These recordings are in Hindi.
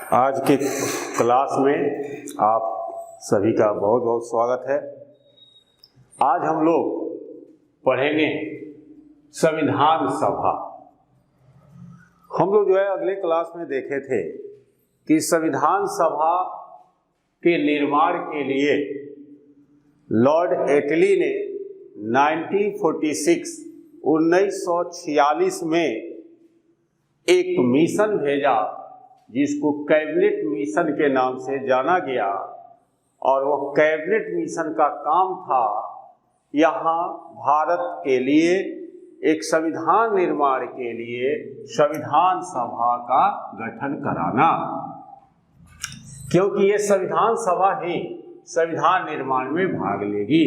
आज के क्लास में आप सभी का बहुत बहुत स्वागत है। आज हम लोग पढ़ेंगे संविधान सभा। हम लोग जो है अगले क्लास में देखे थे कि संविधान सभा के निर्माण के लिए लॉर्ड एटली ने 1946 में एक मिशन भेजा जिसको कैबिनेट मिशन के नाम से जाना गया। और वह कैबिनेट मिशन का काम था यहाँ भारत के लिए एक संविधान निर्माण के लिए संविधान सभा का गठन कराना, क्योंकि ये संविधान सभा ही संविधान निर्माण में भाग लेगी।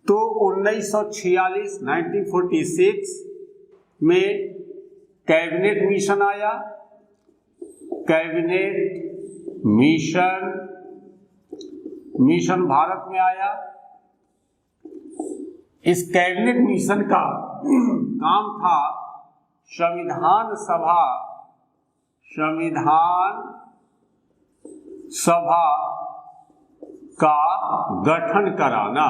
तो 1946 में कैबिनेट मिशन आया। कैबिनेट मिशन भारत में आया। इस कैबिनेट मिशन का काम था संविधान सभा का गठन कराना।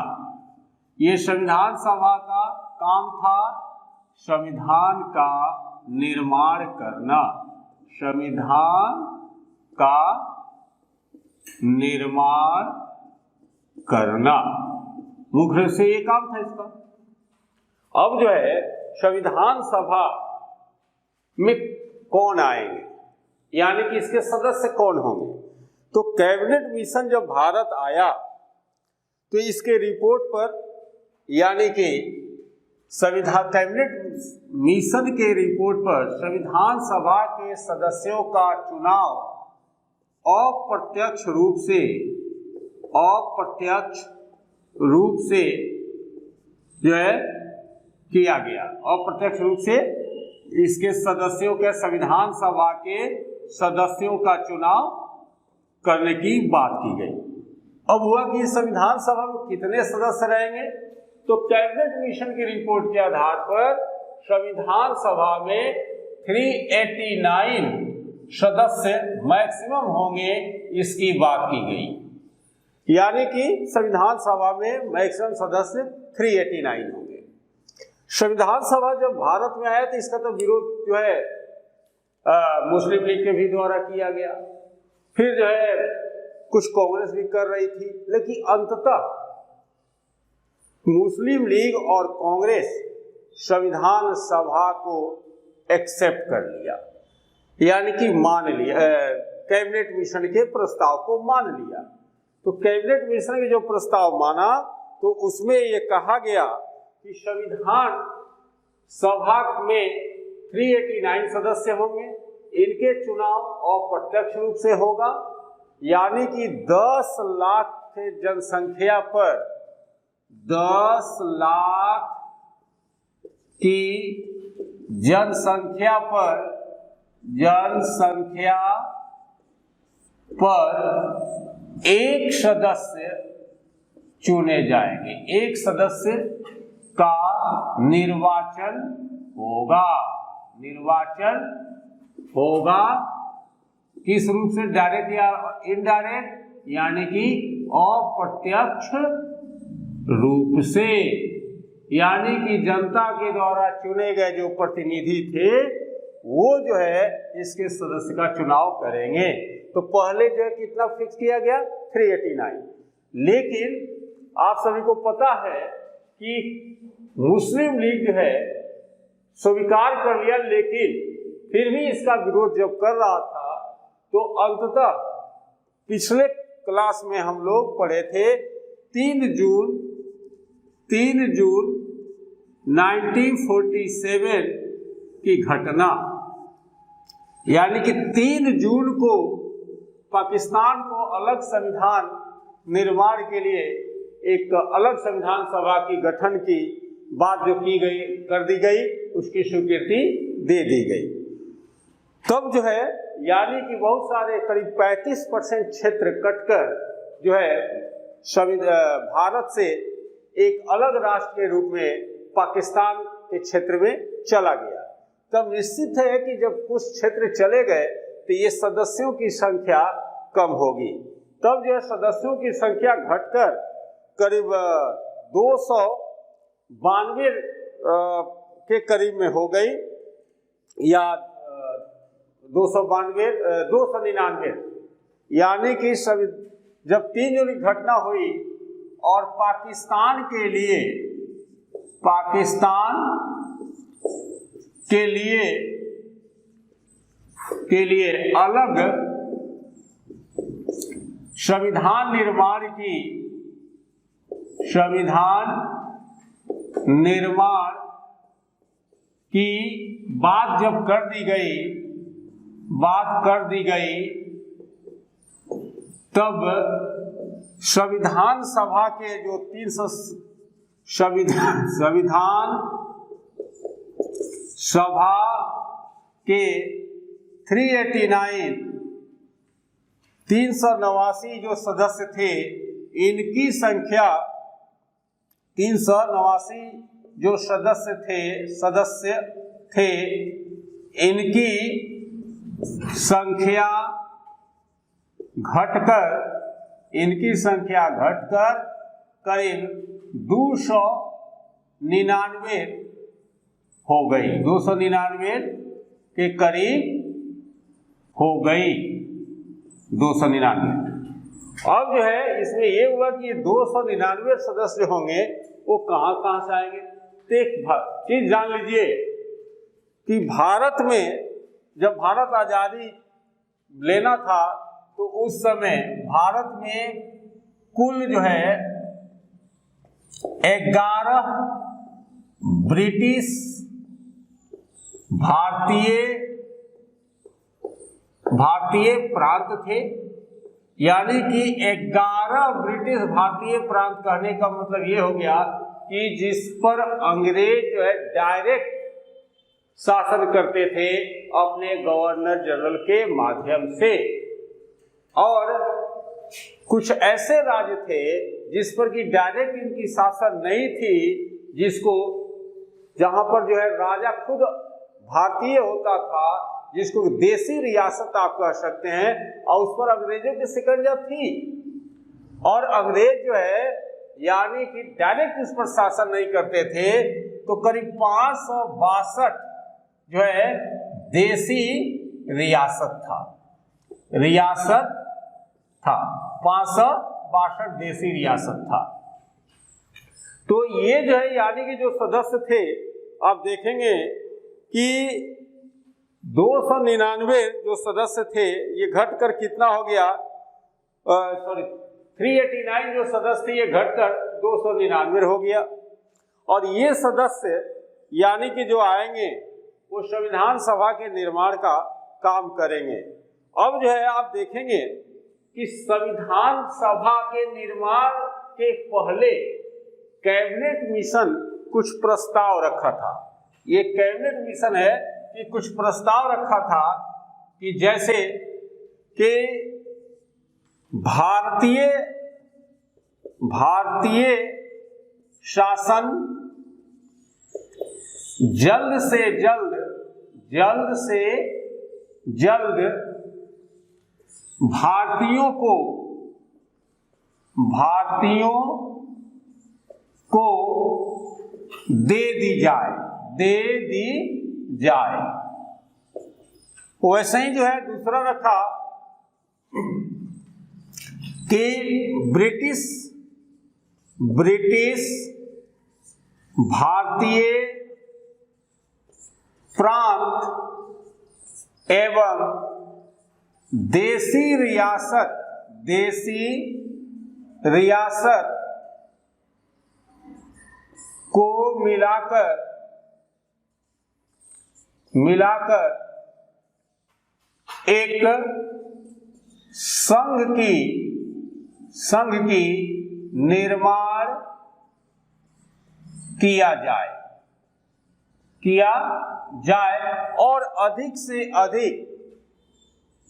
ये संविधान सभा का काम था संविधान का निर्माण करना, संविधान का निर्माण करना, मुख्य रूप से ये काम था इसका। अब जो है संविधान सभा में कौन आएंगे, यानी कि इसके सदस्य कौन होंगे। तो कैबिनेट मिशन जब भारत आया तो इसके रिपोर्ट पर, यानी कि कैबिनेट मिशन के रिपोर्ट पर संविधान सभा के सदस्यों का चुनाव अप्रत्यक्ष रूप से जो है किया गया। अप्रत्यक्ष रूप से इसके सदस्यों के, संविधान सभा के सदस्यों का चुनाव करने की बात की गई। अब हुआ कि संविधान सभा में कितने सदस्य रहेंगे, तो कैबिनेट मिशन की रिपोर्ट के आधार पर संविधान सभा में 389 सदस्य मैक्सिमम होंगे, इसकी बात की गई। यानी कि संविधान सभा में मैक्सिमम सदस्य 389 होंगे। संविधान सभा जब भारत में आया तो इसका तो विरोध जो है मुस्लिम लीग के भी द्वारा किया गया, फिर जो है कुछ कांग्रेस भी कर रही थी, लेकिन अंततः मुस्लिम लीग और कांग्रेस संविधान सभा को एक्सेप्ट कर लिया, यानी कि मान लिया, कैबिनेट मिशन के प्रस्ताव को मान लिया। तो कैबिनेट मिशन के जो प्रस्ताव माना तो उसमें ये कहा गया कि संविधान सभा में 389 सदस्य होंगे, इनके चुनाव अप्रत्यक्ष रूप से होगा, यानी कि 10 लाख के जनसंख्या पर 10 लाख की जनसंख्या पर एक सदस्य चुने जाएंगे, एक सदस्य का निर्वाचन होगा। किस रूप से, डायरेक्ट या इनडायरेक्ट, यानी कि अप्रत्यक्ष रूप से, यानी कि जनता के द्वारा चुने गए जो प्रतिनिधि थे वो जो है इसके सदस्य का चुनाव करेंगे। तो पहले जो है कितना फिक्स किया गया, 389। लेकिन आप सभी को पता है कि मुस्लिम लीग जो है स्वीकार कर लिया, लेकिन फिर भी इसका विरोध जब कर रहा था तो अंततः पिछले क्लास में हम लोग पढ़े थे 3 जून 1947 की घटना, यानी कि 3 जून को पाकिस्तान को अलग संविधान निर्माण के लिए एक अलग संविधान सभा की गठन की बात जो कर दी गई, उसकी स्वीकृति दे दी गई। तब जो है यानी कि बहुत सारे करीब 35% क्षेत्र कटकर जो है भारत से एक अलग राष्ट्र के रूप में पाकिस्तान के क्षेत्र में चला गया। तब निश्चित है कि जब कुछ क्षेत्र चले गए तो तो ये सदस्यों की संख्या कम होगी। तब जो है सदस्यों की संख्या घटकर करीब 292 के करीब में हो गई, या 299, यानी कि जब 3 जून की घटना हुई और पाकिस्तान के लिए अलग संविधान निर्माण की बात जब कर दी गई, तब संविधान सभा के जो 300 संविधान सभा के 389 जो सदस्य थे, इनकी संख्या 389 जो सदस्य थे इनकी संख्या घटकर करीब 299 हो गई, 299 के करीब हो गई, 299। अब जो है इसमें ये हुआ कि ये 299 सदस्य होंगे, वो कहाँ से आएंगे? तो एक चीज जान लीजिए कि भारत में जब भारत आजादी लेना था तो उस समय भारत में कुल जो है 11 ब्रिटिश भारतीय प्रांत थे, यानी कि 11 ब्रिटिश भारतीय प्रांत कहने का मतलब ये हो गया कि जिस पर अंग्रेज जो है डायरेक्ट शासन करते थे अपने गवर्नर जनरल के माध्यम से, और कुछ ऐसे राज्य थे जिस पर कि डायरेक्ट इनकी शासन नहीं थी, जहां पर जो है राजा खुद भारतीय होता था, जिसको देसी रियासत आप कह सकते हैं, और उस पर अंग्रेजों की शिकंजा थी, और अंग्रेज जो है यानी कि डायरेक्ट इस पर शासन नहीं करते थे। तो करीब 562 जो है देसी रियासत था 562 देसी रियासत था। तो ये जो है यानी कि जो सदस्य थे, आप देखेंगे कि 299 जो सदस्य थे ये घटकर कितना हो गया, 389 जो सदस्य थे ये घटकर 299 हो गया। और ये सदस्य यानी कि जो आएंगे वो संविधान सभा के निर्माण का काम करेंगे। अब जो है आप देखेंगे कि संविधान सभा के निर्माण के पहले कैबिनेट मिशन कुछ प्रस्ताव रखा था। ये कैबिनेट मिशन है कि कुछ प्रस्ताव रखा था कि जैसे कि भारतीय शासन जल्द से जल्द भारतीयों को दे दी जाए। वैसे ही जो है दूसरा रखा कि ब्रिटिश भारतीय प्रांत एवं देसी रियासत को मिलाकर एक संघ की निर्माण किया जाए और अधिक से अधिक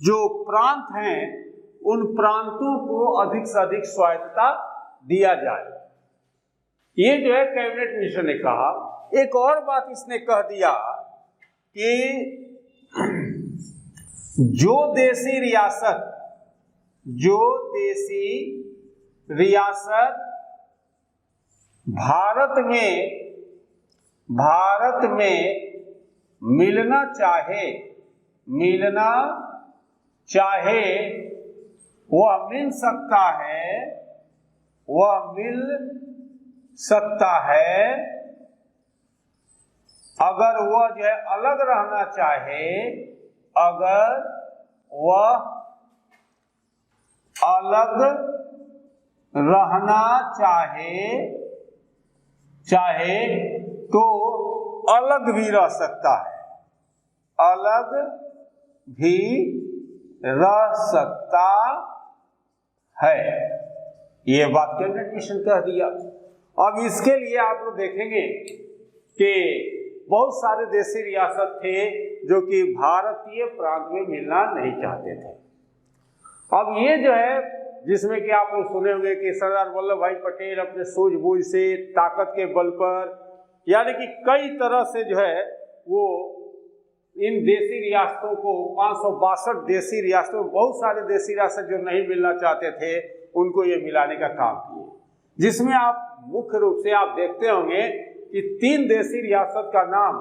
जो प्रांत हैं उन प्रांतों को अधिक से अधिक स्वायत्तता दिया जाए। ये जो है कैबिनेट मिशन ने कहा। एक और बात इसने कह दिया कि जो देशी रियासत भारत में मिलना चाहे वह मिल सकता है अगर वह जो है अलग रहना चाहे, तो अलग भी रह सकता है। ये बात कैबिनेट मिशन कह दिया। अब इसके लिए आप लोग देखेंगे कि बहुत सारे देशी रियासत थे जो कि भारतीय प्रांत में मिलना नहीं चाहते थे। अब ये जो है, जिसमें कि आप लोग सुने होंगे कि सरदार वल्लभ भाई पटेल अपने सूझबूझ से, ताकत के बल पर, यानी कि कई तरह से जो है वो इन देशी रियासतों को 562 देशी रियासतों, बहुत सारे देशी रियासत जो नहीं मिलना चाहते थे उनको ये मिलाने का काम किए, जिसमें आप मुख्य रूप से आप देखते होंगे कि 3 देशी रियासत का नाम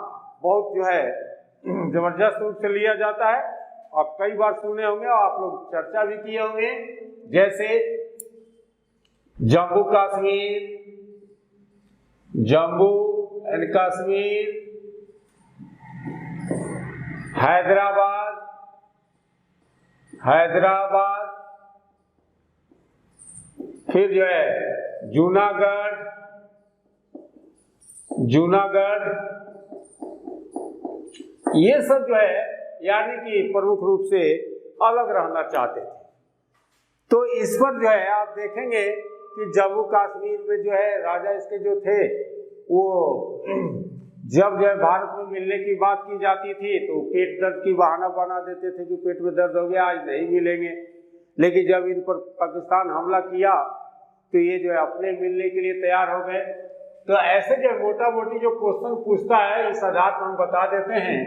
बहुत जो है जबरदस्त रूप से लिया जाता है और कई बार सुने होंगे और आप लोग चर्चा भी किए होंगे, जैसे जम्मू एंड कश्मीर, हैदराबाद, फिर जो है जूनागढ़, ये सब जो है यानी कि प्रमुख रूप से अलग रहना चाहते थे। तो इस पर जो है आप देखेंगे कि जम्मू कश्मीर में जो है राजा इसके जो थे वो जब जो है भारत में मिलने की बात की जाती थी तो पेट दर्द की बहाना बना देते थे कि पेट में दर्द हो गया, आज नहीं मिलेंगे। लेकिन जब इन पर पाकिस्तान हमला किया तो ये जो है अपने मिलने के लिए तैयार हो गए। तो ऐसे जो मोटा मोटी जो क्वेश्चन पूछता है इस आधार पर हम बता देते हैं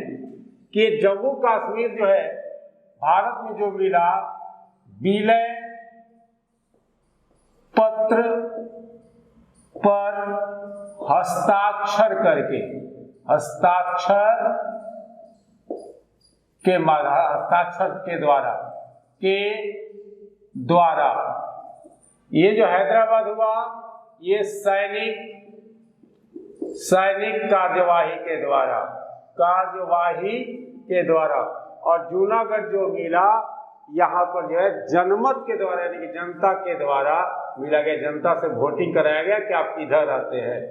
कि जम्मू कश्मीर जो है भारत में जो मिला विलय पत्र पर हस्ताक्षर के द्वारा ये जो हैदराबाद हुआ ये सैनिक कार्यवाही के द्वारा और जूनागढ़ जो मिला यहाँ पर जो है जनमत के द्वारा यानी कि जनता के द्वारा मिला गया। जनता से वोटिंग कराया गया कि आप किधर रहते हैं,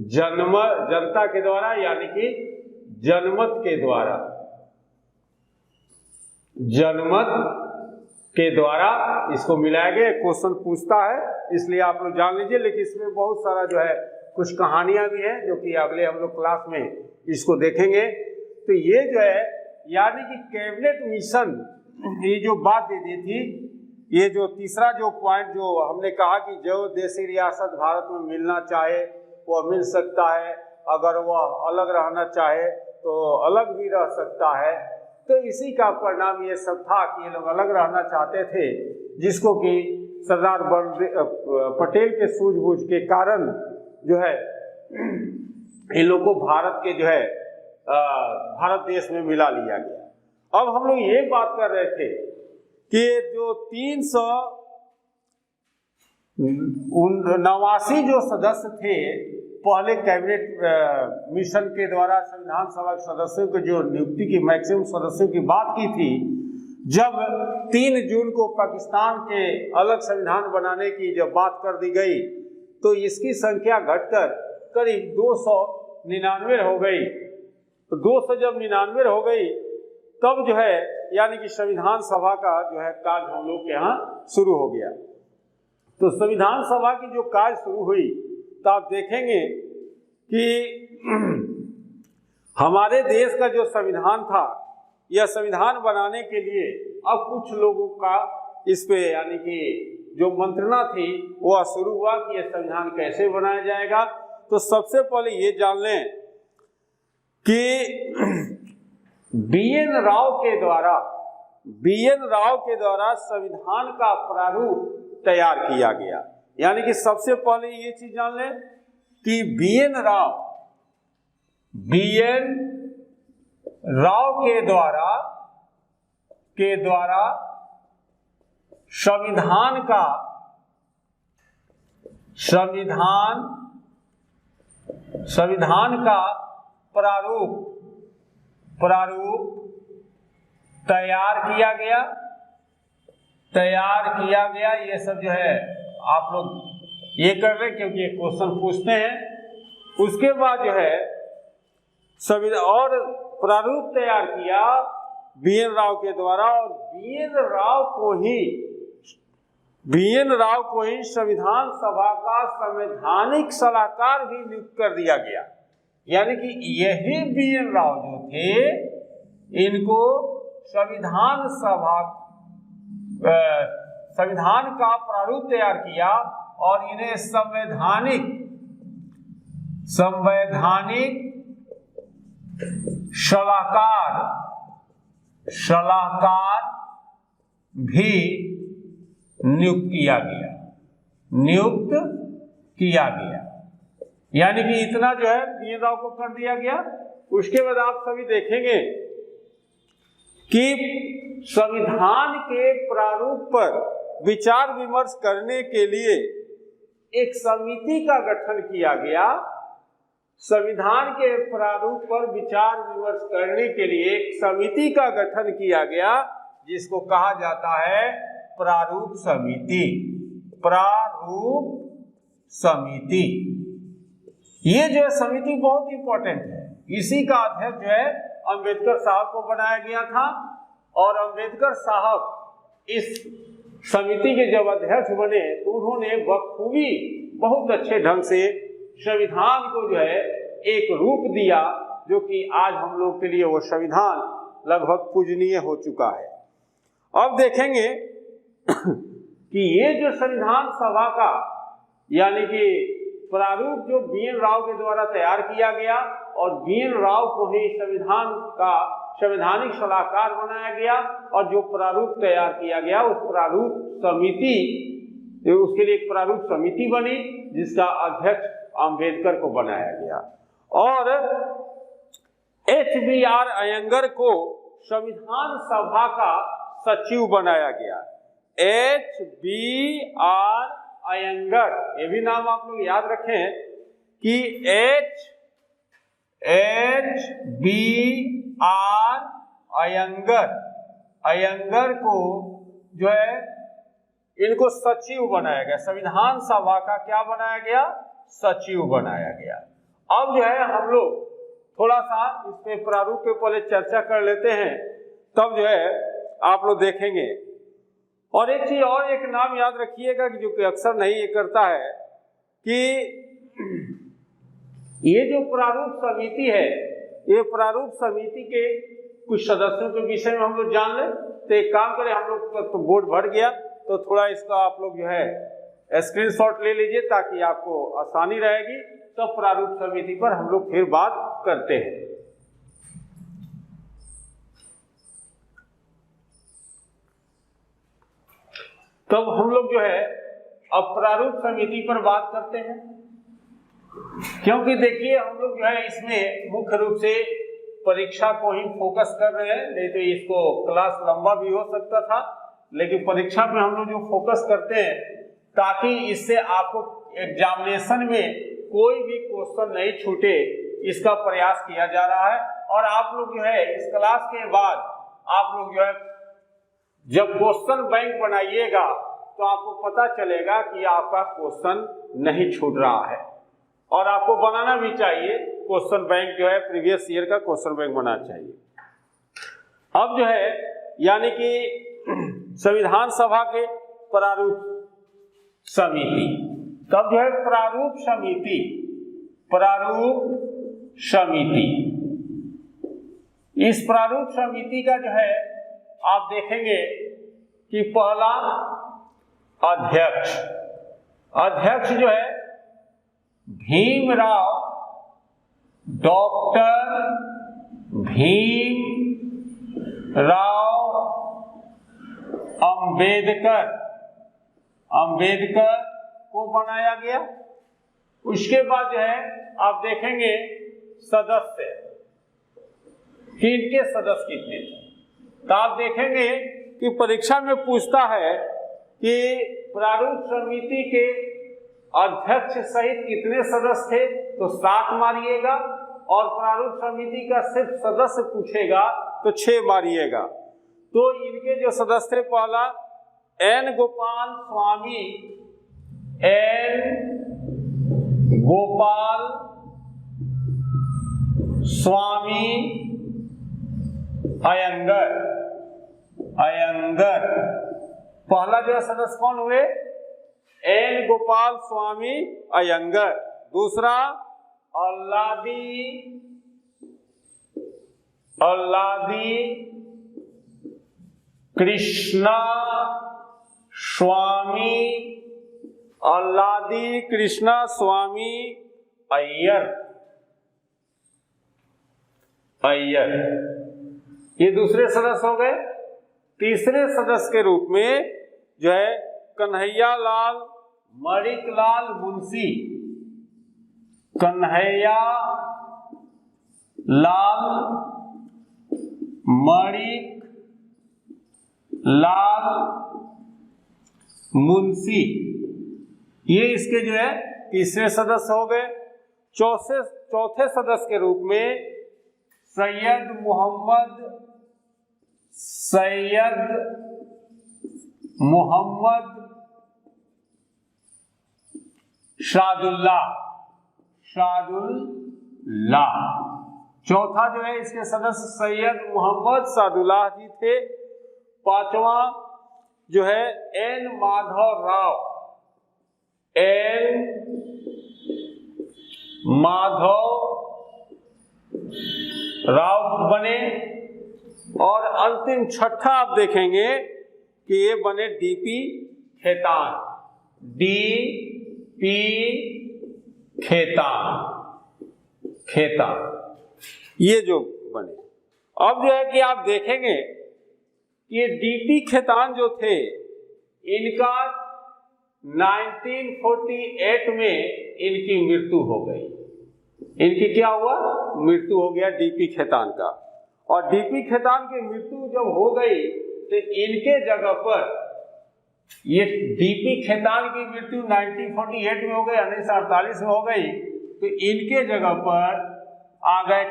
जनता के द्वारा यानी कि जनमत के द्वारा इसको मिलाया गया। क्वेश्चन पूछता है इसलिए आप लोग जान लीजिए, लेकिन इसमें बहुत सारा जो है कुछ कहानियां भी हैं जो कि अगले हम लोग क्लास में इसको देखेंगे। तो ये जो है यानी कि कैबिनेट मिशन ये जो बात दे दी थी, ये जो तीसरा जो पॉइंट जो हमने कहा कि जो देशी रियासत भारत में मिलना चाहे वह मिल सकता है, अगर वह अलग रहना चाहे तो अलग भी रह सकता है। तो इसी का परिणाम ये सब था कि ये लोग अलग रहना चाहते थे, जिसको कि सरदार पटेल के सूझबूझ के कारण जो है इन लोग को भारत के जो है भारत देश में मिला लिया गया। अब हम लोग ये बात कर रहे थे कि जो 389 जो सदस्य थे पहले कैबिनेट मिशन के द्वारा संविधान सभा के सदस्यों की जो नियुक्ति की मैक्सिमम सदस्यों की बात की थी, जब 3 जून को पाकिस्तान के अलग संविधान बनाने की जब बात कर दी गई तो इसकी संख्या घटकर करीब 299 हो गई। तो 200 जब 99 हो गई तब जो है यानी कि संविधान सभा का जो है कार्य हम लोग के यहाँ शुरू हो गया। तो संविधान सभा की जो कार्य शुरू हुई तो आप देखेंगे कि हमारे देश का जो संविधान था, यह संविधान बनाने के लिए अब कुछ लोगों का इस पे यानी कि जो मंत्रणा थी वह शुरू हुआ कि यह संविधान कैसे बनाया जाएगा। तो सबसे पहले ये जान लें कि BN राव के द्वारा BN राव के द्वारा संविधान का प्रारूप तैयार किया गया। यानी कि सबसे पहले ये चीज जान लें कि BN राव के द्वारा संविधान का प्रारूप तैयार किया गया। ये सब जो है आप लोग ये कर रहे हैं क्योंकि ये क्वेश्चन पूछते हैं। उसके बाद जो है और प्रारूप तैयार किया BN राव के द्वारा, और BN राव को ही संविधान सभा का संवैधानिक सलाहकार भी नियुक्त कर दिया गया। यानी कि यही BN राव जो थे, इनको संविधान का प्रारूप तैयार किया और इन्हें संवैधानिक सलाहकार भी नियुक्त किया गया। यानी कि इतना जो है BN राव को कर दिया गया। उसके बाद आप सभी देखेंगे कि संविधान के प्रारूप पर विचार विमर्श करने के लिए एक समिति का गठन किया गया। संविधान के प्रारूप पर विचार विमर्श करने के लिए एक समिति का गठन किया गया, जिसको कहा जाता है प्रारूप समिति। ये जो समिति बहुत इंपॉर्टेंट है। इसी का अध्यक्ष जो है अंबेडकर साहब को बनाया गया था, और अंबेडकर साहब इस समिति के जब अध्यक्ष बने तो उन्होंने बखूबी बहुत अच्छे ढंग से संविधान को जो है एक रूप दिया, जो कि आज हम लोग के लिए वो संविधान लगभग पूजनीय हो चुका है। अब देखेंगे कि ये जो संविधान सभा का यानी कि प्रारूप जो BN राव के द्वारा तैयार किया गया, और BN राव को ही संविधान का संवैधानिक सलाहकार बनाया गया, और जो प्रारूप तैयार किया गया उस प्रारूप समिति, उसके लिए एक प्रारूप समिति बनी जिसका अध्यक्ष अंबेडकर को बनाया गया, और HBR अयंगर को संविधान सभा का सचिव बनाया गया। HBR अयंगर, ये भी नाम आप लोग याद रखें कि HBR अयंगर को जो है इनको सचिव बनाया गया। संविधान सभा का क्या बनाया गया? सचिव बनाया गया। अब जो है हम लोग थोड़ा सा इस पे प्रारूप पे पहले चर्चा कर लेते हैं, तब जो है आप लोग देखेंगे। और एक चीज और, एक नाम याद रखिएगा कि जो कि अक्सर नहीं ये करता है कि ये जो प्रारूप समिति है, ये प्रारूप समिति के कुछ सदस्यों के विषय में हम लोग जान लें। तो एक काम करें, हम लोग तो बोर्ड भर गया तो थोड़ा इसका आप लोग जो है स्क्रीनशॉट ले लीजिए ताकि आपको आसानी रहेगी। तो प्रारूप समिति पर हम लोग फिर बात करते हैं। तब हम लोग जो है अब प्रारूप समिति पर बात करते हैं, क्योंकि देखिए हम लोग जो है इसमें मुख्य रूप से परीक्षा को ही फोकस कर रहे हैं। नहीं तो इसको क्लास लंबा भी हो सकता था, लेकिन परीक्षा में हम लोग जो फोकस करते हैं ताकि इससे आपको एग्जामिनेशन में कोई भी क्वेश्चन नहीं छूटे, इसका प्रयास किया जा रहा है। और आप लोग जो है इस क्लास के बाद आप लोग जो है जब क्वेश्चन बैंक बनाइएगा तो आपको पता चलेगा कि आपका क्वेश्चन नहीं छूट रहा है, और आपको बनाना भी चाहिए। क्वेश्चन बैंक जो है प्रीवियस ईयर का क्वेश्चन बैंक बनाना चाहिए। अब जो है यानी कि संविधान सभा के प्रारूप समिति, तब जो है प्रारूप समिति, इस प्रारूप समिति का जो है आप देखेंगे कि पहला अध्यक्ष जो है भीमराव, डॉक्टर भीमराव अंबेडकर, अंबेडकर को बनाया गया। उसके बाद जो है आप देखेंगे सदस्य कि इनके सदस्य कितने थे। तो आप देखेंगे कि परीक्षा में पूछता है कि प्रारूप समिति के अध्यक्ष सहित कितने सदस्य थे, तो 7 मारिएगा, और प्रारूप समिति का सिर्फ सदस्य पूछेगा तो 6 मारिएगा। तो इनके जो सदस्य थे, पहला एन गोपाल स्वामी, एन गोपाल स्वामी अयंगर, अयंगर पहला जो सदस्य कौन हुए, एन गोपाल स्वामी अयंगर। दूसरा अल्लादी कृष्णा स्वामी, अल्लादी कृष्णा स्वामी अय्यर, अय्यर, ये दूसरे सदस्य हो गए। तीसरे सदस्य के रूप में जो है कन्हैया लाल मणिक लाल मुंशी, कन्हैया लाल मणिक लाल मुंशी, ये इसके जो है तीसरे सदस्य हो गए। चौथे सदस्य के रूप में सैयद मोहम्मद शादुल्लाह, चौथा जो है इसके सदस्य सैयद मोहम्मद सादुल्लाह जी थे। पांचवा जो है एन माधव राव, एन माधव राव बने। और अंतिम छठा आप देखेंगे कि ये बने डीपी खेतान, डीपी खेतान, ये जो बने। अब जो है कि आप देखेंगे कि ये डीपी खेतान जो थे, इनका 1948 में इनकी मृत्यु हो गई। इनकी क्या हुआ, मृत्यु हो गया डीपी खेतान का। और डीपी खेतान की मृत्यु जब हो गई तो इनके जगह पर, ये डीपी खेतान की मृत्यु 1948 में हो गई, 1948 में हो गई, तो इनके जगह पर आ गए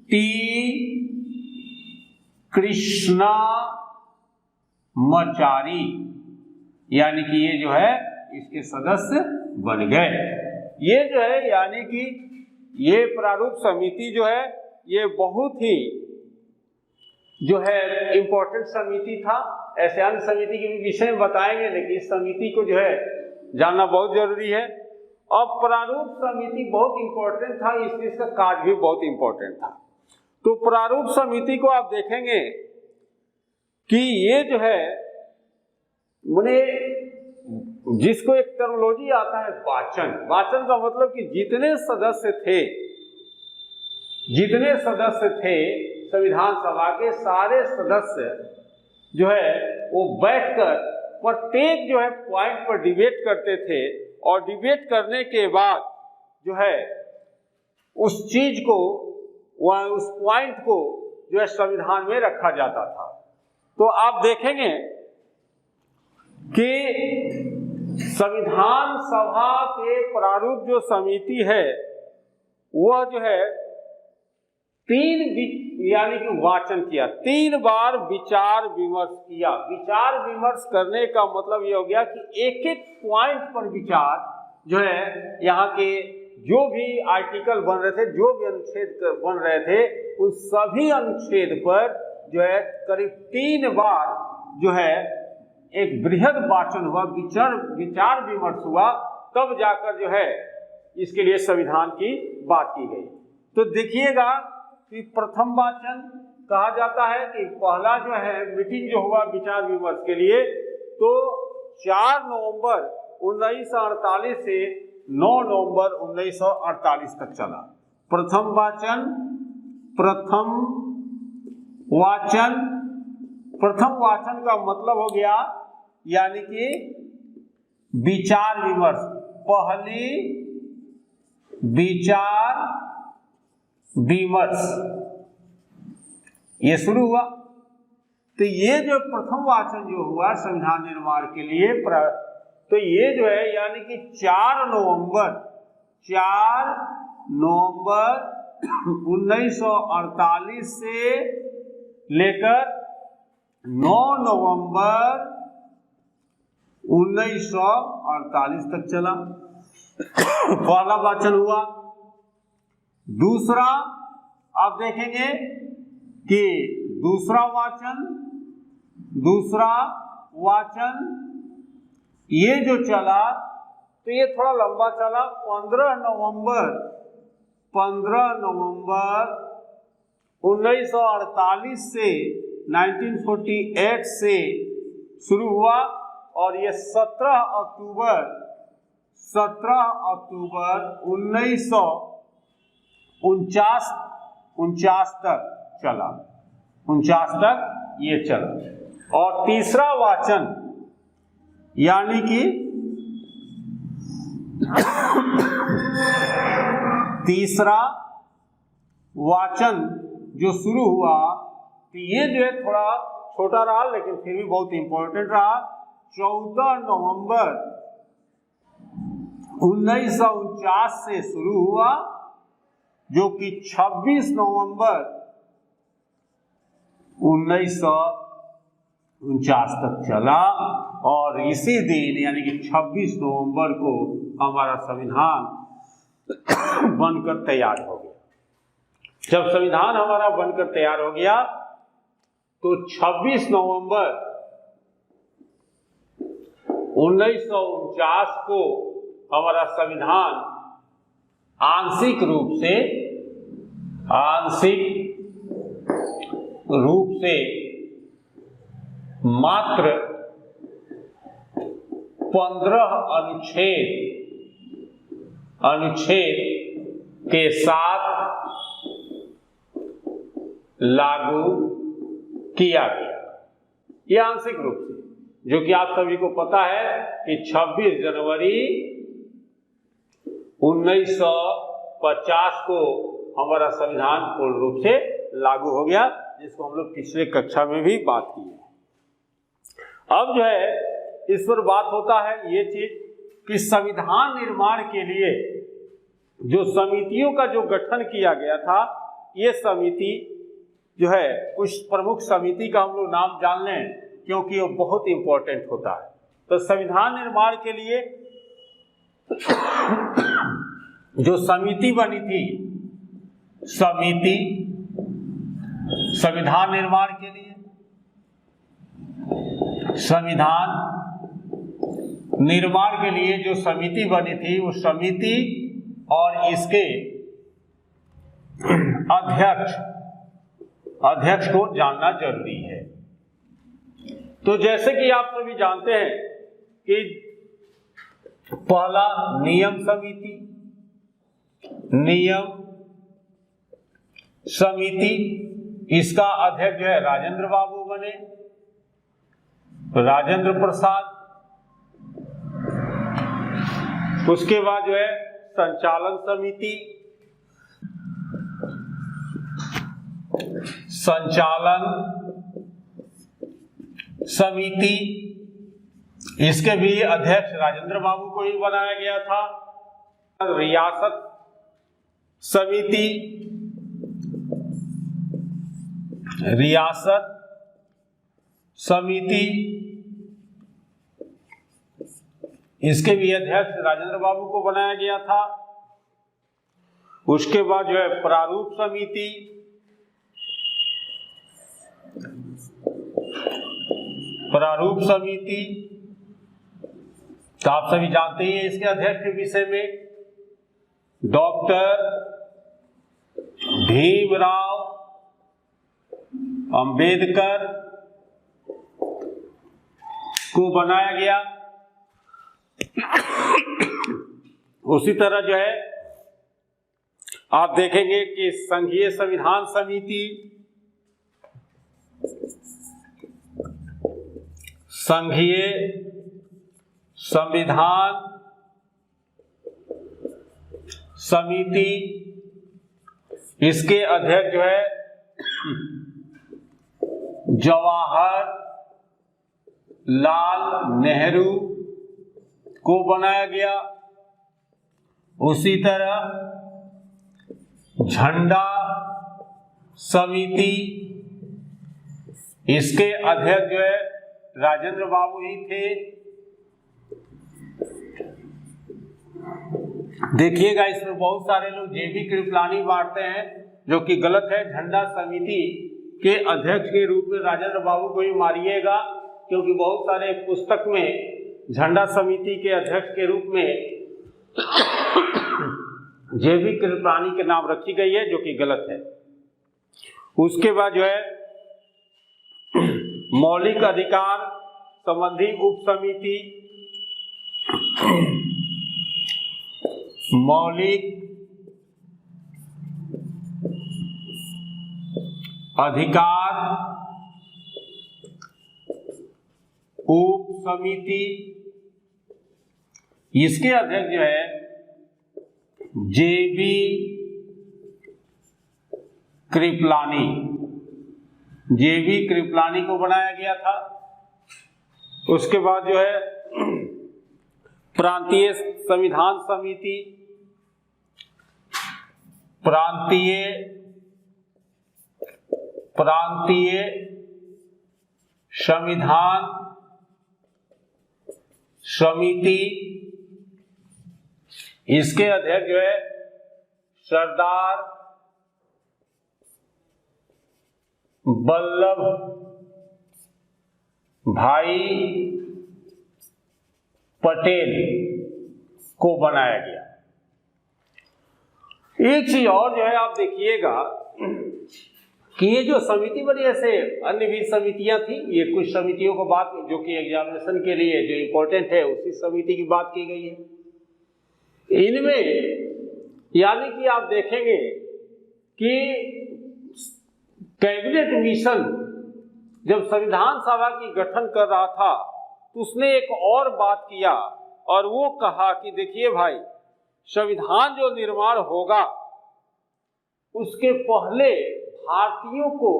टी कृष्णा मचारी, यानी कि ये जो है इसके सदस्य बन गए। ये जो है यानी कि ये प्रारूप समिति जो है ये बहुत ही जो है इम्पोर्टेंट समिति था। ऐसे अन्य समिति के विषय में बताएंगे, लेकिन इस समिति को जो है जानना बहुत जरूरी है। अब प्रारूप समिति बहुत इम्पोर्टेंट था, इसलिए इसका कार्य भी बहुत इम्पोर्टेंट था। तो प्रारूप समिति को आप देखेंगे कि ये जो है मुझे जिसको एक टर्मिनोलॉजी आता है वाचन, वाचन का मतलब कि जितने सदस्य थे संविधान सभा के, सारे सदस्य जो है वो बैठकर प्रत्येक जो है पॉइंट पर डिबेट करते थे, और डिबेट करने के बाद जो है उस चीज को, उस पॉइंट को जो है संविधान में रखा जाता था। तो आप देखेंगे कि संविधान सभा के प्रारूप जो समिति है वह जो है 3 यानी कि वाचन किया, 3 बार विचार विमर्श किया। विचार विमर्श करने का मतलब ये हो गया कि एक एक पॉइंट पर विचार जो है, यहाँ के जो भी आर्टिकल बन रहे थे, जो भी अनुच्छेद बन रहे थे, उन सभी अनुच्छेद पर जो है करीब 3 बार जो है एक बृहद वाचन हुआ, विचार विमर्श हुआ, तब जाकर जो है इसके लिए संविधान की बात की गई। तो देखिएगा कि प्रथम वाचन कहा जाता है कि पहला जो है मीटिंग जो हुआ विचार विमर्श के लिए, तो 4 नवंबर 1948 से 9 नवंबर 1948 तक चला। प्रथम वाचन प्रथम वाचन का मतलब हो गया यानी कि विचार विमर्श, पहली विचार विमर्श ये शुरू हुआ। तो ये जो प्रथम वाचन जो हुआ संविधान निर्माण के लिए तो ये जो है यानी कि 4 नवंबर 1948 से लेकर 9 नवंबर 1948 तक चला। पहला वाचन हुआ। दूसरा आप देखेंगे कि दूसरा वाचन ये जो चला तो ये थोड़ा लंबा चला। 15 नवंबर 1948 से 1948 से शुरू हुआ और ये 17 अक्टूबर 1949 तक चला। 49 तक ये चला। और तीसरा वाचन यानी कि तीसरा वाचन जो शुरू हुआ तो ये जो है थोड़ा छोटा रहा लेकिन फिर भी बहुत इंपॉर्टेंट रहा। 14 नवंबर 1949 से शुरू हुआ जो कि 26 नवंबर 1949 तक चला। और इसी दिन यानी कि 26 नवंबर को हमारा संविधान बनकर तैयार हो गया। जब संविधान हमारा बनकर तैयार हो गया तो 26 नवंबर 1949 को हमारा संविधान आंशिक रूप से मात्र 15 अनुच्छेद के साथ लागू किया गया। यह आंशिक रूप से, जो कि आप सभी को पता है कि 26 जनवरी 1950 को हमारा संविधान पूर्ण रूप से लागू हो गया, जिसको हम लोग पिछले कक्षा में भी बात की है। अब जो है इस पर बात होता है ये चीज कि संविधान निर्माण के लिए जो समितियों का जो गठन किया गया था, ये समिति जो है कुछ प्रमुख समिति का हम लोग नाम जान लें क्योंकि वो बहुत इंपॉर्टेंट होता है। तो संविधान निर्माण के लिए जो समिति बनी थी, संविधान निर्माण के लिए जो समिति बनी थी, उस समिति और इसके अध्यक्ष को जानना जरूरी है। तो जैसे कि आप सभी जानते हैं कि पहला नियम समिति, इसका अध्यक्ष जो है राजेंद्र बाबू बने, राजेंद्र प्रसाद। उसके बाद जो है संचालन समिति, इसके भी अध्यक्ष राजेंद्र बाबू को ही बनाया गया था। रियासत समिति, इसके भी अध्यक्ष राजेंद्र बाबू को बनाया गया था। उसके बाद जो है प्रारूप समिति, तो आप सभी जानते ही हैं इसके अध्यक्ष के विषय में डॉक्टर भीमराव अंबेडकर को बनाया गया। उसी तरह जो है आप देखेंगे कि संघीय संविधान समिति, संघीय संविधान समिति, इसके अध्यक्ष जो है जवाहरलाल नेहरू को बनाया गया। उसी तरह झंडा समिति, इसके अध्यक्ष जो है राजेंद्र बाबू ही थे। देखिएगा इसमें बहुत सारे लोग जेबी कृपलानी बांटते हैं, जो कि गलत है। झंडा समिति के अध्यक्ष के रूप में राजेंद्र बाबू को ही मारिएगा, क्योंकि बहुत सारे पुस्तक में झंडा समिति के अध्यक्ष के रूप में जेबी कृपलानी के नाम रखी गई है, जो कि गलत है। उसके बाद जो है मौलिक अधिकार संबंधी उप समिति, मौलिक अधिकार उप समिति, इसके अध्यक्ष जो है जेबी कृपलानी, जेबी कृपलानी को बनाया गया था। उसके बाद जो है प्रांतीय संविधान समिति, प्रांतीय संविधान समिति, इसके अध्यक्ष जो है सरदार वल्लभ भाई पटेल को बनाया गया। एक चीज और जो है आप देखिएगा कि ये जो समिति बनी, ऐसे अन्य भी समितियां थी, ये कुछ समितियों को बात जो कि एग्जामिनेशन के लिए जो इम्पोर्टेंट है उसी समिति की बात की गई है। इनमें यानी कि आप देखेंगे कि कैबिनेट मिशन जब संविधान सभा की गठन कर रहा था तो उसने एक और बात किया, और वो कहा कि देखिए भाई, संविधान जो निर्माण होगा उसके पहले भारतीयों को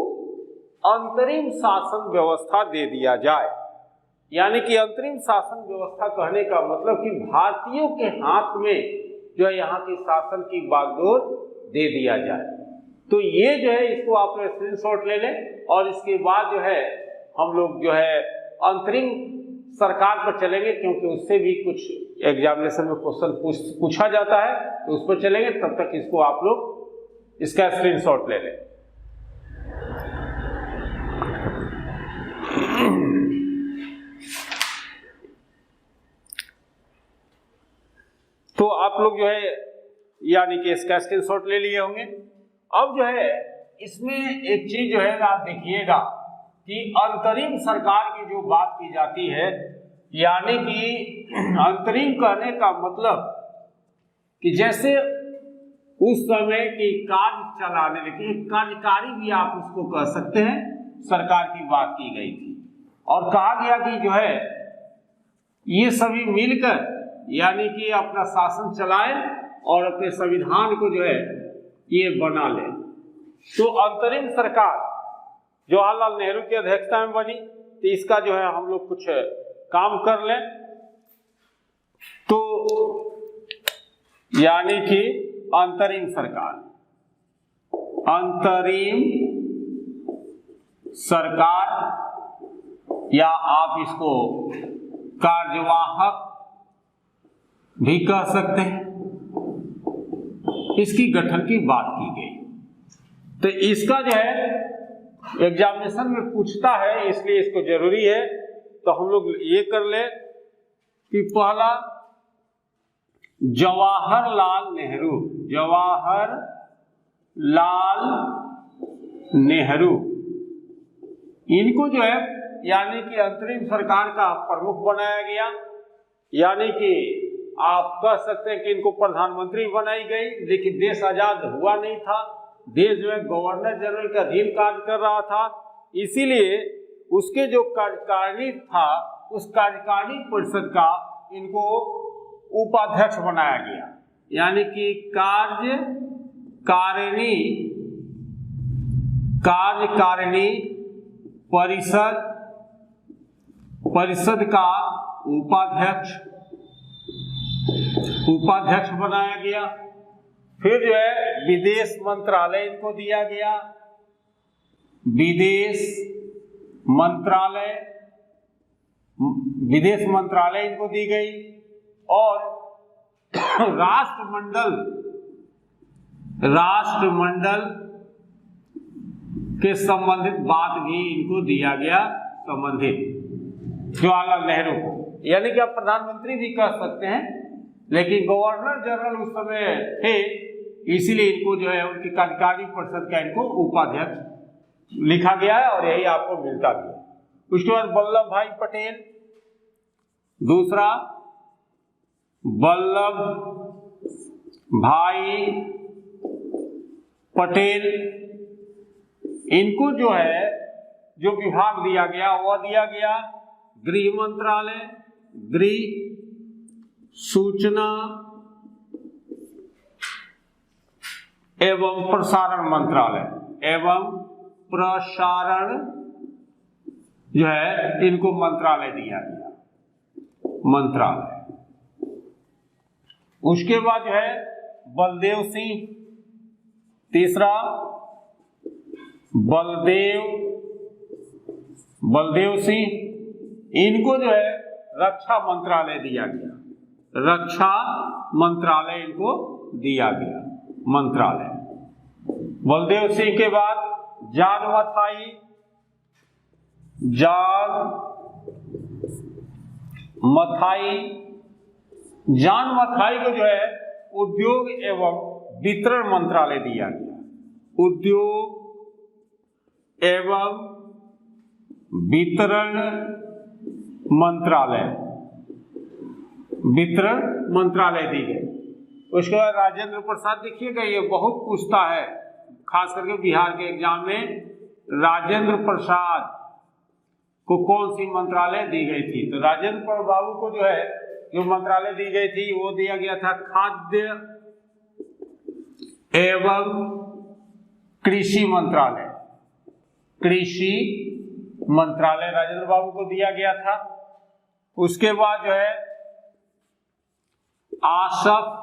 अंतरिम शासन व्यवस्था दे दिया जाए। यानी कि अंतरिम शासन व्यवस्था कहने का मतलब कि भारतीयों के हाथ में जो है यहाँ की शासन की बागडोर दे दिया जाए। तो ये जो है इसको आप लोग स्क्रीनशॉट ले लें, और इसके बाद जो है हम लोग जो है अंतरिम सरकार पर चलेंगे, क्योंकि उससे भी कुछ एग्जामिनेशन में क्वेश्चन पूछा जाता है, तो उस पर चलेंगे। तब तक इसको आप लोग इसका स्क्रीनशॉट ले लें। तो आप लोग जो है यानी कि इसका स्क्रीनशॉट ले लिए होंगे। अब जो है इसमें एक चीज जो है आप देखिएगा कि अंतरिम सरकार की जो बात की जाती है, यानी कि अंतरिम कहने का मतलब कि जैसे उस समय की कार्य चलाने लगे, कार्यकारी भी आप उसको कह सकते हैं, सरकार की बात की गई थी। और कहा गया कि जो है ये सभी मिलकर यानी कि अपना शासन चलाएं और अपने संविधान को जो है ये बना ले। तो अंतरिम सरकार जवाहरलाल नेहरू की अध्यक्षता में बनी, तो इसका जो है हम लोग कुछ काम कर लें। तो यानी कि अंतरिम सरकार, अंतरिम सरकार या आप इसको कार्यवाहक भी कह सकते हैं, इसकी गठन की बात की गई। तो इसका जो है एग्जामिनेशन में पूछता है, इसलिए इसको जरूरी है। तो हम लोग ये कर ले कि पहला जवाहरलाल नेहरू, जवाहरलाल नेहरू, इनको जो है यानी कि अंतरिम सरकार का प्रमुख बनाया गया। यानी कि आप कह सकते हैं कि इनको प्रधानमंत्री बनाई गई, लेकिन देश आजाद हुआ नहीं था, देश जो है गवर्नर जनरल के अधीन कार्य कर रहा था। इसीलिए उसके जो कार्यकारिणी था उस कार्यकारिणी परिषद का इनको उपाध्यक्ष बनाया गया, यानी कि कार्यकारिणी परिषद का उपाध्यक्ष बनाया गया। फिर जो है विदेश मंत्रालय इनको दिया गया, विदेश मंत्रालय इनको दी गई, और राष्ट्रमंडल के संबंधित बात भी इनको दिया गया, संबंधित जवाहरलाल नेहरू को, यानी कि आप प्रधानमंत्री भी कह सकते हैं, लेकिन गवर्नर जनरल उस समय थे, इसीलिए इनको जो है उनकी कार्यकारिणी परिषद का इनको उपाध्यक्ष लिखा गया है, और यही आपको मिलता भी है। उसके बाद वल्लभ भाई पटेल, दूसरा वल्लभ भाई पटेल, इनको जो है जो विभाग दिया गया वह दिया गया गृह मंत्रालय, गृह सूचना एवं प्रसारण मंत्रालय जो है इनको मंत्रालय दिया गया, मंत्रालय। उसके बाद जो है बलदेव सिंह, तीसरा बलदेव सिंह, इनको जो है रक्षा मंत्रालय दिया गया, रक्षा मंत्रालय इनको दिया गया, मंत्रालय। बलदेव सिंह के बाद जान मथाई को जो है उद्योग एवं वितरण मंत्रालय दिया गया, उद्योग एवं वितरण मंत्रालय दी गई। उसके बाद राजेंद्र प्रसाद, देखिएगा ये बहुत पूछता है, खास करके बिहार के एग्जाम में, राजेंद्र प्रसाद को कौन सी मंत्रालय दी गई थी? तो राजेंद्र बाबू को जो है जो मंत्रालय दी गई थी वो दिया गया था खाद्य एवं कृषि मंत्रालय, कृषि मंत्रालय राजेंद्र बाबू को दिया गया था। उसके बाद जो है आसफ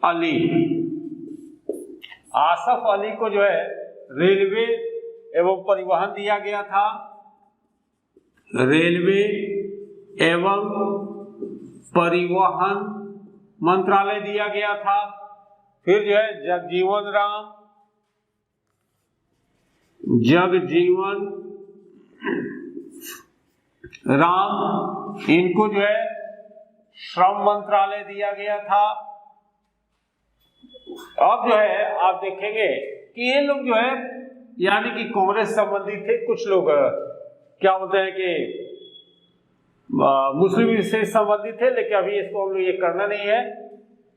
अली को जो है रेलवे एवं परिवहन दिया गया था, रेलवे एवं परिवहन मंत्रालय दिया गया था। फिर जो है जगजीवन राम, इनको जो है श्रम मंत्रालय दिया गया था। अब जो है आप देखेंगे कि ये लोग जो है यानी कि कांग्रेस संबंधी थे, कुछ लोग क्या बोलते हैं कि मुस्लिम लीग से संबंधित थे, लेकिन अभी इसको हम लोग ये करना नहीं है।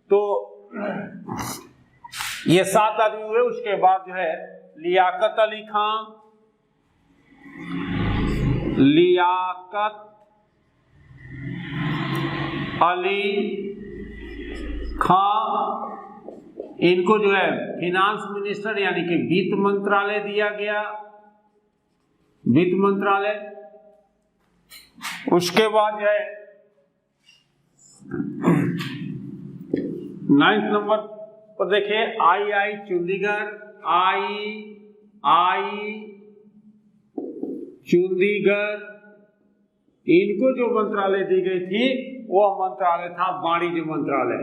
तो ये 7 आदमी हुए। उसके बाद जो है लियाकत अली खां, इनको जो है फिनांस मिनिस्टर यानी कि वित्त मंत्रालय दिया गया, वित्त मंत्रालय। उसके बाद जो है 9th नंबर पर देखिए आई चंडीगढ़, इनको जो मंत्रालय दी गई थी वह मंत्रालय था वाणिज्य मंत्रालय,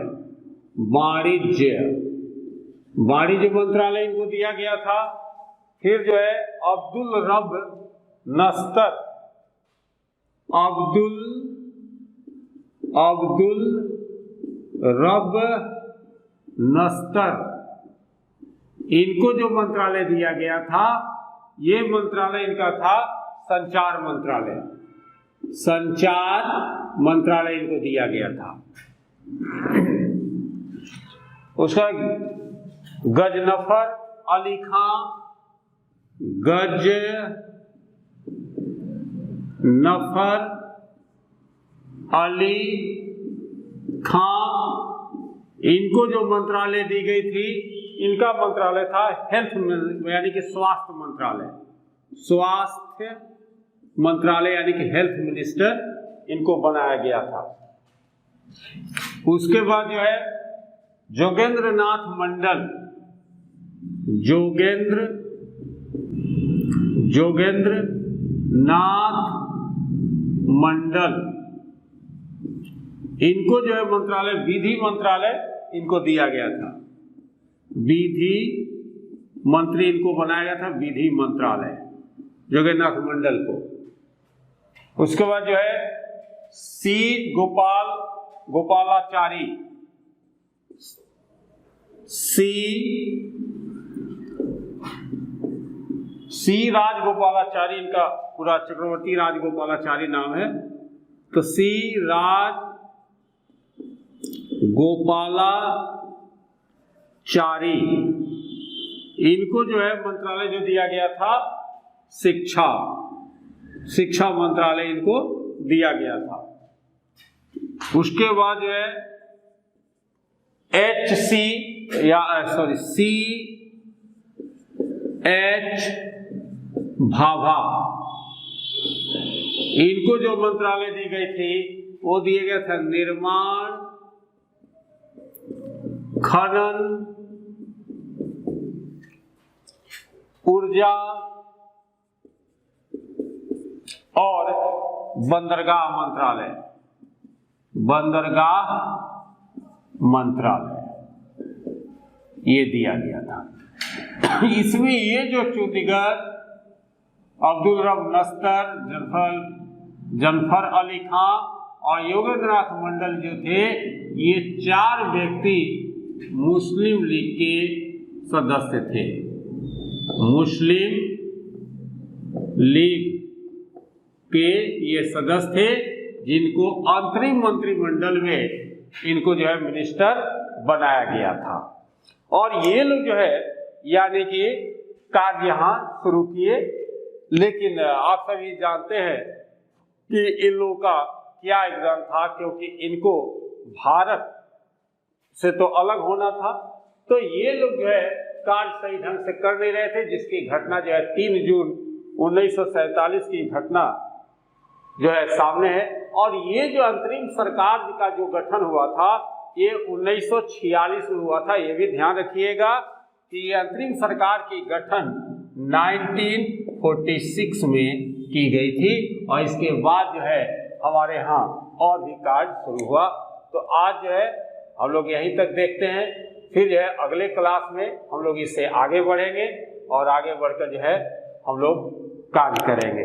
वाणिज्य मंत्रालय इनको दिया गया था। फिर जो है अब्दुल रब नस्तर, इनको जो मंत्रालय दिया गया था, ये मंत्रालय इनका था संचार मंत्रालय इनको दिया गया था। उसका गजनफर अली खां नफर अली खां, इनको जो मंत्रालय दी गई थी, इनका मंत्रालय था हेल्थ, यानी कि स्वास्थ्य मंत्रालय, स्वास्थ्य मंत्रालय यानी कि हेल्थ मिनिस्टर इनको बनाया गया था। उसके बाद जो है जोगेंद्र नाथ मंडल, जोगेंद्र नाथ मंडल, इनको जो है मंत्रालय, विधि मंत्रालय इनको दिया गया था, विधि मंत्री इनको बनाया गया था, विधि मंत्रालय जोगेंद्रनाथ मंडल को। उसके बाद जो है सी गोपालाचारी, सी राजगोपालाचारी, इनका पूरा चक्रवर्ती राजगोपालाचारी नाम है, तो सी राज गोपालाचारी, इनको जो है मंत्रालय जो दिया गया था शिक्षा मंत्रालय इनको दिया गया था। उसके बाद जो है CH भाभा, इनको जो मंत्रालय दी गई थी वो दिया गया था निर्माण, खनन, ऊर्जा और बंदरगाह मंत्रालय, ये दिया गया था। इसमें ये जो चौधरी अब्दुल रब नस्तर, जनफर अली खां और योगेंद्रनाथ मंडल जो थे, ये 4 व्यक्ति मुस्लिम लीग के सदस्य थे। मुस्लिम लीग के ये सदस्य थे जिनको अंतरिम मंत्रिमंडल में इनको जो है मिनिस्टर बनाया गया था। और ये लोग जो है यानी कि कार्य यहाँ शुरू किए। लेकिन आप सभी जानते हैं कि इन लोगों का क्या एग्जाम था, क्योंकि इनको भारत से तो अलग होना था, तो ये लोग जो है कार्य सही ढंग से कर नहीं रहे थे, जिसकी घटना जो है 3 जून 1947 की घटना जो है सामने है। और ये जो अंतरिम सरकार का जो गठन हुआ था ये 1946 में हुआ था। ये भी ध्यान रखिएगा कि ये अंतरिम सरकार की गठन 1946 में की गई थी और इसके बाद जो है हमारे यहाँ और भी कार्य शुरू हुआ। तो आज जो है हम लोग यहीं तक देखते हैं, फिर जो है अगले क्लास में हम लोग इससे आगे बढ़ेंगे और आगे बढ़कर जो है हम लोग कार्य करेंगे।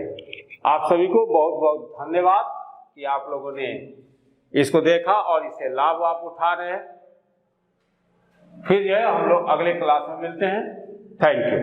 आप सभी को बहुत बहुत धन्यवाद कि आप लोगों ने इसको देखा और इससे लाभ आप उठा रहे हैं। फिर जो है हम लोग अगले क्लास में मिलते हैं। Thank you.